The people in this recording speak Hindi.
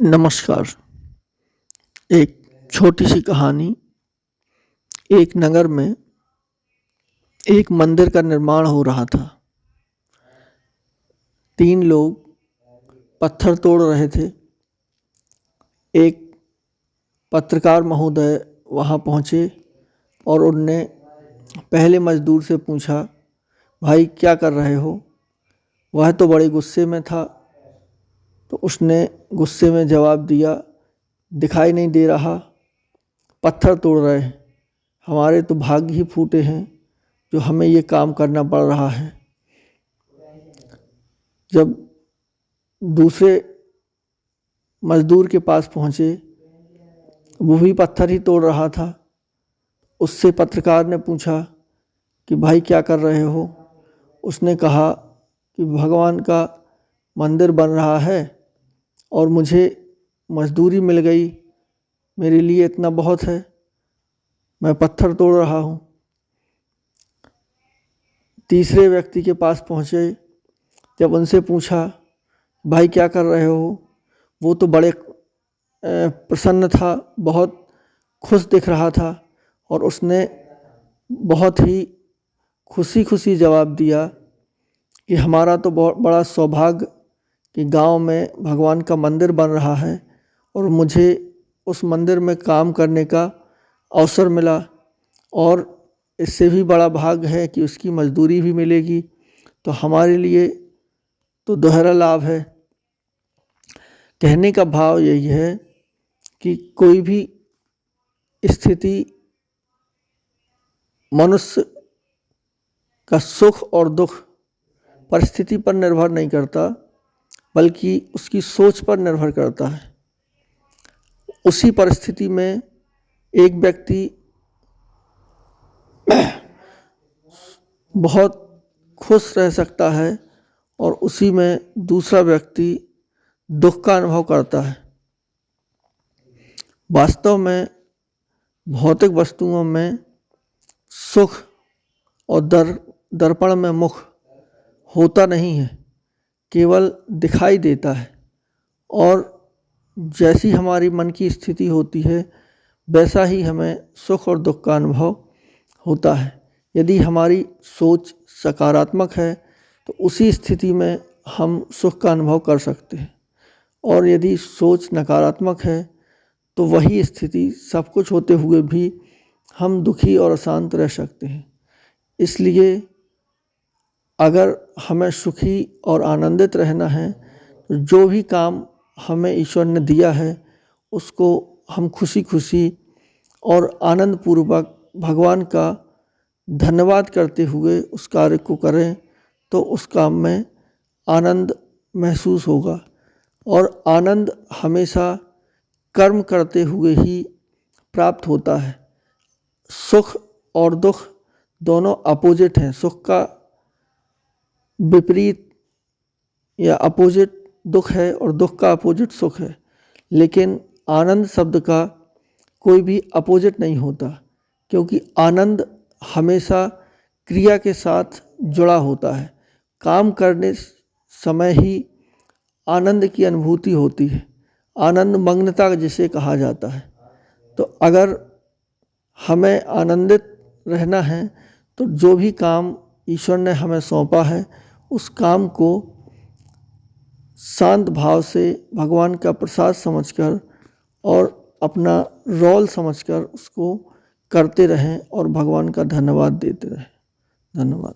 नमस्कार। एक छोटी सी कहानी। एक नगर में एक मंदिर का निर्माण हो रहा था। 3 लोग पत्थर तोड़ रहे थे। एक पत्रकार महोदय वहाँ पहुँचे और उनने पहले मजदूर से पूछा, भाई क्या कर रहे हो? वह तो बड़े गुस्से में था, तो उसने गुस्से में जवाब दिया, दिखाई नहीं दे रहा, पत्थर तोड़ रहे हैं। हमारे तो भाग्य ही फूटे हैं जो हमें ये काम करना पड़ रहा है। जब दूसरे मजदूर के पास पहुँचे, वो भी पत्थर ही तोड़ रहा था। उससे पत्रकार ने पूछा कि भाई क्या कर रहे हो? उसने कहा कि भगवान का मंदिर बन रहा है और मुझे मजदूरी मिल गई, मेरे लिए इतना बहुत है, मैं पत्थर तोड़ रहा हूँ। तीसरे व्यक्ति के पास पहुँचे, जब उनसे पूछा भाई क्या कर रहे हो? वो तो बड़े प्रसन्न था, बहुत खुश दिख रहा था और उसने बहुत ही खुशी खुशी जवाब दिया कि हमारा तो बहुत बड़ा सौभाग्य कि गांव में भगवान का मंदिर बन रहा है और मुझे उस मंदिर में काम करने का अवसर मिला, और इससे भी बड़ा भाग्य है कि उसकी मजदूरी भी मिलेगी, तो हमारे लिए तो दोहरा लाभ है। कहने का भाव यही है कि कोई भी स्थिति मनुष्य का सुख और दुख परिस्थिति पर निर्भर नहीं करता, बल्कि उसकी सोच पर निर्भर करता है। उसी परिस्थिति में एक व्यक्ति बहुत खुश रह सकता है और उसी में दूसरा व्यक्ति दुख का अनुभव करता है। वास्तव में भौतिक वस्तुओं में सुख और दर्पण में मुख होता नहीं है, केवल दिखाई देता है। और जैसी हमारी मन की स्थिति होती है, वैसा ही हमें सुख और दुख का अनुभव होता है। यदि हमारी सोच सकारात्मक है तो उसी स्थिति में हम सुख का अनुभव कर सकते हैं, और यदि सोच नकारात्मक है तो वही स्थिति सब कुछ होते हुए भी हम दुखी और अशांत रह सकते हैं। इसलिए अगर हमें सुखी और आनंदित रहना है तो जो भी काम हमें ईश्वर ने दिया है उसको हम खुशी खुशी और आनंद पूर्वक भगवान का धन्यवाद करते हुए उस कार्य को करें, तो उस काम में आनंद महसूस होगा। और आनंद हमेशा कर्म करते हुए ही प्राप्त होता है। सुख और दुख दोनों अपोजिट हैं। सुख का विपरीत या अपोजिट दुख है और दुख का अपोजिट सुख है, लेकिन आनंद शब्द का कोई भी अपोजिट नहीं होता, क्योंकि आनंद हमेशा क्रिया के साथ जुड़ा होता है। काम करने समय ही आनंद की अनुभूति होती है, आनंद मग्नता जिसे कहा जाता है। तो अगर हमें आनंदित रहना है तो जो भी काम ईश्वर ने हमें सौंपा है उस काम को शांत भाव से भगवान का प्रसाद समझकर और अपना रोल समझकर उसको करते रहें और भगवान का धन्यवाद देते रहें। धन्यवाद।